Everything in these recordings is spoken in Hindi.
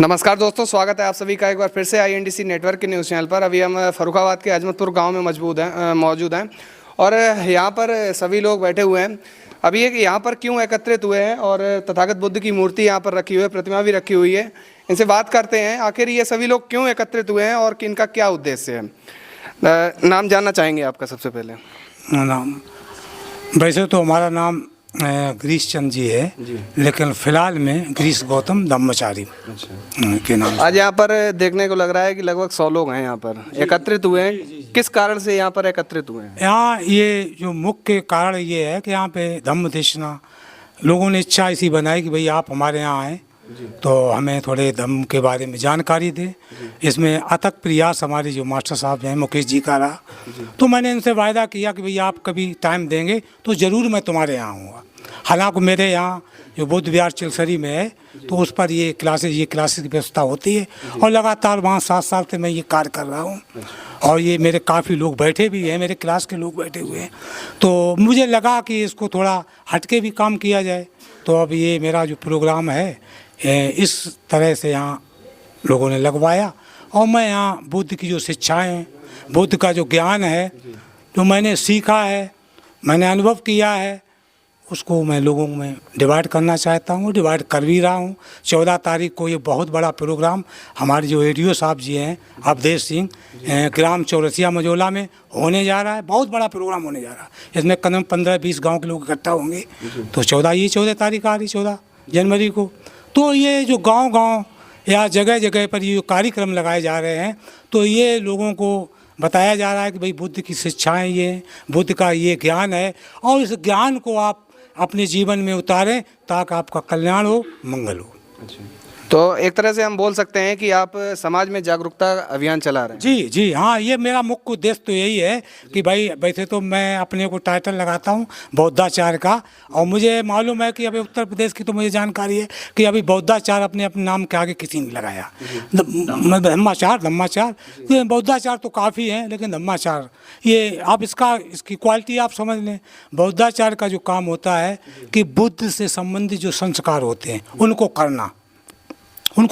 नमस्कार दोस्तों, स्वागत है आप सभी का एक बार फिर से आईएनडीसी नेटवर्क के न्यूज़ चैनल पर। अभी हम फर्रुखाबाद के अजमतपुर गांव में मौजूद हैं और यहाँ पर सभी लोग बैठे हुए हैं। अभी ये यहाँ पर क्यों एकत्रित हुए हैं और तथागत बुद्ध की मूर्ति यहाँ पर रखी हुई है, प्रतिमा भी रखी हुई है। इनसे बात करते हैं आखिर ये सभी लोग क्यों एकत्रित हुए हैं और इनका क्या उद्देश्य है। नाम जानना चाहेंगे आपका सबसे पहले। नाम वैसे तो हमारा नाम गिरीश चंद जी है लेकिन फिलहाल में गिरीश गौतम ब्रह्मचारी के नाम। आज यहाँ पर देखने को लग रहा है कि लगभग 100 लोग हैं यहाँ पर एकत्रित हुए हैं। किस कारण से यहाँ पर एकत्रित हुए हैं? यहाँ ये जो मुख्य कारण ये है कि यहाँ पे धम्म देशना लोगों ने इच्छा ऐसी बनाई कि भाई आप हमारे यहाँ आएँ तो हमें थोड़े धम्म के बारे में जानकारी दें। इसमें अथक प्रयास हमारे जो मास्टर साहब हैं मुकेश जी का रहा। तो मैंने इनसे वायदा किया कि भाई आप कभी टाइम देंगे तो ज़रूर मैं तुम्हारे यहाँ आऊँगा। हालांकि मेरे यहाँ जो बुद्ध विहार चिलसरी में है तो उस पर ये क्लासेस की व्यवस्था होती है और लगातार वहाँ 7 साल से मैं ये कार्य कर रहा हूँ और ये मेरे काफ़ी लोग बैठे भी हैं, मेरे क्लास के लोग बैठे हुए हैं। तो मुझे लगा कि इसको थोड़ा हटके भी काम किया जाए। तो अब ये मेरा जो प्रोग्राम है इस तरह से यहाँ लोगों ने लगवाया और मैं यहाँ बुद्ध की जो शिक्षाएँ हैं, बुद्ध का जो ज्ञान है, जो मैंने सीखा है, मैंने अनुभव किया है, उसको मैं लोगों में डिवाइड करना चाहता हूँ, डिवाइड कर भी रहा हूँ। 14 तारीख को ये बहुत बड़ा प्रोग्राम हमारे जो एडीओ साहब जी हैं अवधेश सिंह ग्राम चौरसिया मजोला में होने जा रहा है। बहुत बड़ा प्रोग्राम होने जा रहा है। इसमें कदम 15-20 गांव के लोग इकट्ठा होंगे। तो 14 तारीख आ रही 14 जनवरी को। तो ये जो गाँव या जगह जगह पर ये कार्यक्रम लगाए जा रहे हैं तो ये लोगों को बताया जा रहा है कि भाई बुद्ध की शिक्षाएँ ये, बुद्ध का ये ज्ञान है और इस ज्ञान को आप अपने जीवन में उतारें ताकि आपका कल्याण हो, मंगल हो। तो एक तरह से हम बोल सकते हैं कि आप समाज में जागरूकता अभियान चला रहे हैं। जी हाँ, ये मेरा मुख्य उद्देश्य तो यही है कि भाई वैसे तो मैं अपने को टाइटल लगाता हूँ बौद्धाचार्य का और मुझे मालूम है कि अभी उत्तर प्रदेश की तो मुझे जानकारी है कि अभी बौद्धाचार्य अपने नाम के आगे किसी ने लगाया। धम्माचार्य बौद्धाचार्य तो काफ़ी हैं लेकिन धम्माचार्य ये आप इसकी क्वालिटी आप समझ लें। बौद्धाचार्य का जो काम होता है कि बुद्ध से संबंधित जो संस्कार होते हैं उनको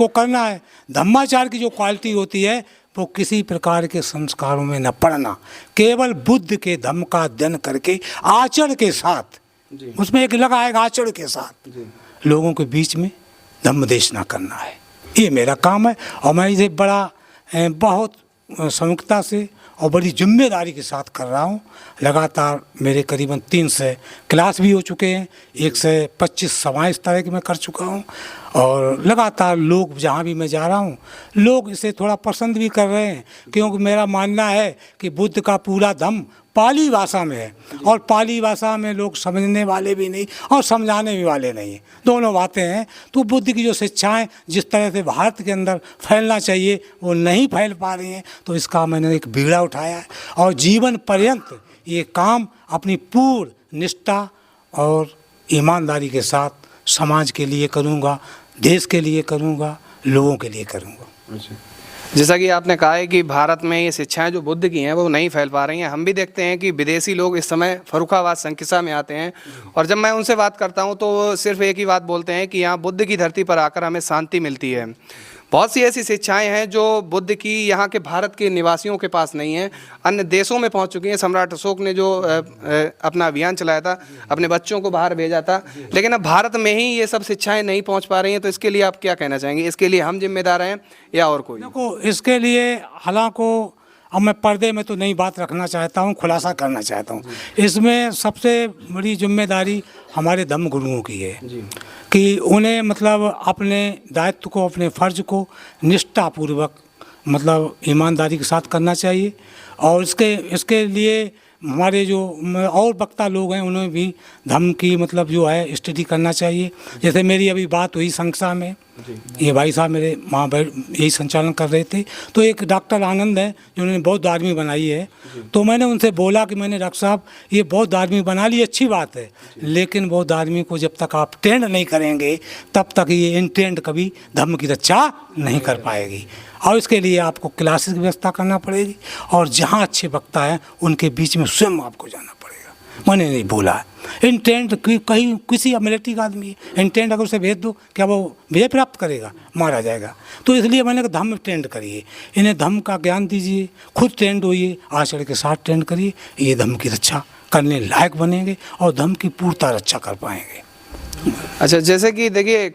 करना है। धम्माचार्य की जो क्वालिटी होती है वो किसी प्रकार के संस्कारों में न पड़ना, केवल बुद्ध के धम्म का अध्ययन करके आचरण के साथ, उसमें एक लगा है आचरण के साथ लोगों के बीच में धम्म देशना करना है। ये मेरा काम है और मैं इसे बहुत समुखता से और बड़ी जिम्मेदारी के साथ कर रहा हूँ। लगातार मेरे करीबन 300 क्लास भी हो चुके हैं, 125 सभाएँ इस तरह की मैं कर चुका हूँ और लगातार लोग जहाँ भी मैं जा रहा हूँ लोग इसे थोड़ा पसंद भी कर रहे हैं क्योंकि मेरा मानना है कि बुद्ध का पूरा धम्म पाली भाषा में है और पाली भाषा में लोग समझने वाले भी नहीं और समझाने भी वाले नहीं, दोनों बातें हैं। तो बुद्ध की जो शिक्षाएं जिस तरह से भारत के अंदर फैलना चाहिए वो नहीं फैल पा रही हैं। तो इसका मैंने एक बीड़ा उठाया है और जीवन पर्यंत ये काम अपनी पूर्ण निष्ठा और ईमानदारी के साथ समाज के लिए करूँगा, देश के लिए करूँगा, लोगों के लिए करूँगा। जैसा कि आपने कहा है कि भारत में ये शिक्षाएं जो बुद्ध की हैं वो नहीं फैल पा रही हैं। हम भी देखते हैं कि विदेशी लोग इस समय फर्रुखाबाद संकिसा में आते हैं और जब मैं उनसे बात करता हूं तो वो सिर्फ एक ही बात बोलते हैं कि यहाँ बुद्ध की धरती पर आकर हमें शांति मिलती है। बहुत सी ऐसी शिक्षाएं हैं जो बुद्ध की यहाँ के भारत के निवासियों के पास नहीं हैं, अन्य देशों में पहुँच चुकी हैं। सम्राट अशोक ने जो अपना अभियान चलाया था, अपने बच्चों को बाहर भेजा था, लेकिन अब भारत में ही ये सब शिक्षाएं नहीं पहुँच पा रही हैं। तो इसके लिए आप क्या कहना चाहेंगे? इसके लिए हम जिम्मेदार हैं या और कोई? देखो, इसके लिए हालांकि अब मैं पर्दे में तो नई बात रखना चाहता हूँ, खुलासा करना चाहता हूँ। इसमें सबसे बड़ी जिम्मेदारी हमारे धम्म गुरुओं की है कि उन्हें मतलब अपने दायित्व को, अपने फ़र्ज को निष्ठापूर्वक मतलब ईमानदारी के साथ करना चाहिए। और इसके लिए हमारे जो और वक्ता लोग हैं उन्हें भी धम्म की मतलब जो है स्टडी करना चाहिए। जैसे मेरी अभी बात हुई संस्था में, ये भाई साहब मेरे वहाँ यही संचालन कर रहे थे, तो एक डॉक्टर आनंद है जिन्होंने बौद्ध आर्मी बनाई है। तो मैंने उनसे बोला कि मैंने डॉक्टर साहब ये बौद्ध आर्मी बना ली, अच्छी बात है, लेकिन बौद्ध आर्मी को जब तक आप ट्रेंड नहीं करेंगे तब तक ये इनट्रेंड कभी धम्म की रक्षा नहीं कर पाएगी। और इसके लिए आपको क्लासेस की व्यवस्था करना पड़ेगी और जहाँ अच्छे वक्ता हैं उनके बीच में स्वयं आपको जाना पड़ेगा। मैंने नहीं बोला है। इंटेंट कहीं किसी मिलिट्री का आदमी है, इंटेंट अगर उसे भेज दो क्या वो विजय प्राप्त करेगा? मारा जाएगा। तो इसलिए मैंने कहा धम्म ट्रेंड करिए, इन्हें धम्म का ज्ञान दीजिए, खुद ट्रेंड होइए, आचरण के साथ ट्रेंड करिए, ये धम्म की रक्षा करने लायक बनेंगे और धम्म की पूर्णता रक्षा कर पाएंगे। अच्छा, जैसे कि देखिए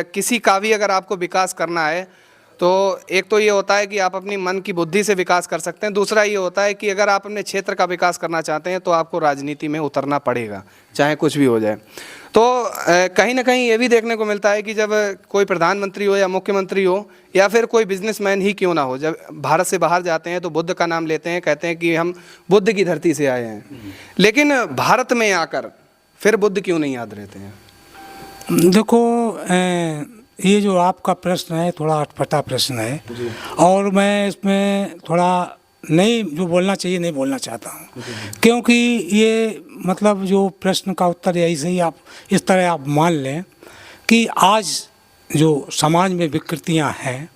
किसी का भी अगर आपको विकास करना है तो एक तो ये होता है कि आप अपनी मन की बुद्धि से विकास कर सकते हैं, दूसरा ये होता है कि अगर आप अपने क्षेत्र का विकास करना चाहते हैं तो आपको राजनीति में उतरना पड़ेगा, चाहे कुछ भी हो जाए। तो कहीं ना कहीं ये भी देखने को मिलता है कि जब कोई प्रधानमंत्री हो या मुख्यमंत्री हो या फिर कोई बिजनेसमैन ही क्यों ना हो, जब भारत से बाहर जाते हैं तो बुद्ध का नाम लेते हैं, कहते हैं कि हम बुद्ध की धरती से आए हैं, लेकिन भारत में आकर फिर बुद्ध क्यों नहीं याद रहते हैं? देखो ये जो आपका प्रश्न है थोड़ा अटपटा प्रश्न है और मैं इसमें थोड़ा नहीं जो बोलना चाहिए नहीं बोलना चाहता हूँ, क्योंकि ये मतलब जो प्रश्न का उत्तर है ऐसे ही आप इस तरह आप मान लें कि आज जो समाज में विकृतियाँ हैं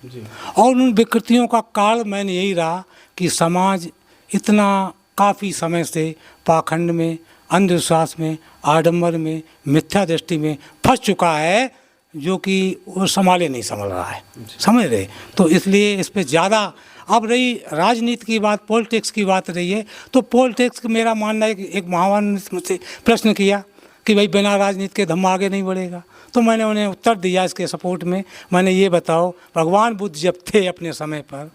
और उन विकृतियों का कारण मैंने यही रहा कि समाज इतना काफ़ी समय से पाखंड में, अंधविश्वास में, आडंबर में, मिथ्या दृष्टि में फंस चुका है, जो कि वो संभल रहा है, समझ रहे। तो इसलिए इस पर ज़्यादा अब रही राजनीति की बात, पॉलिटिक्स की बात रही है, तो पॉलिटिक्स मेरा मानना है कि एक महान ने मुझसे प्रश्न किया कि भाई बिना राजनीति के धम्म आगे नहीं बढ़ेगा, तो मैंने उन्हें उत्तर दिया इसके सपोर्ट में। मैंने ये बताओ भगवान बुद्ध जब थे अपने समय पर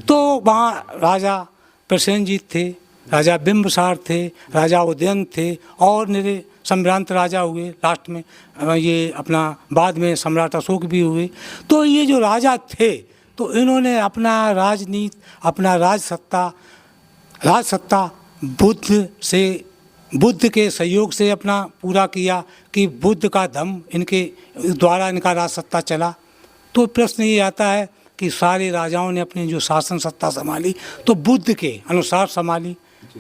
तो वहाँ राजा प्रसेनजीत थे, राजा बिंबिसार थे, राजा उदयन थे और मेरे सम्रांत राजा हुए, लास्ट में ये अपना बाद में सम्राट अशोक भी हुए। तो ये जो राजा थे तो इन्होंने अपना राजनीति, अपना राजसत्ता बुद्ध के सहयोग से अपना पूरा किया कि बुद्ध का धम्म इनके द्वारा इनका राजसत्ता चला। तो प्रश्न ये आता है कि सारे राजाओं ने अपनी जो शासन सत्ता संभाली तो बुद्ध के अनुसार संभाली,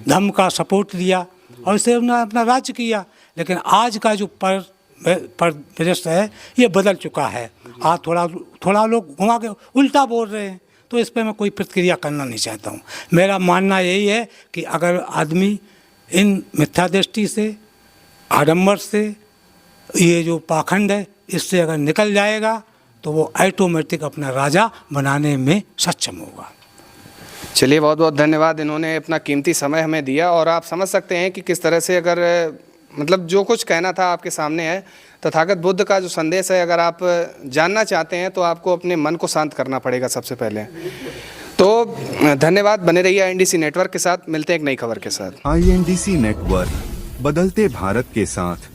धम्म का सपोर्ट दिया और इससे उन्होंने अपना राज्य किया। लेकिन आज का जो परिदृश्य है ये बदल चुका है। आज थोड़ा लोग घुमा के उल्टा बोल रहे हैं, तो इस पर मैं कोई प्रतिक्रिया करना नहीं चाहता हूँ। मेरा मानना यही है कि अगर आदमी इन मिथ्या दृष्टि से, आडंबर से, ये जो पाखंड है इससे अगर निकल जाएगा तो वो ऑटोमेटिक अपना राजा बनाने में सक्षम होगा। चलिए, बहुत बहुत धन्यवाद, इन्होंने अपना कीमती समय हमें दिया और आप समझ सकते हैं कि किस तरह से अगर मतलब जो कुछ कहना था आपके सामने है। तथागत बुद्ध का जो संदेश है अगर आप जानना चाहते हैं तो आपको अपने मन को शांत करना पड़ेगा सबसे पहले। तो धन्यवाद, बने रहिए INDC नेटवर्क के साथ, मिलते हैं एक नई खबर के साथ। INDC नेटवर्क, बदलते भारत के साथ।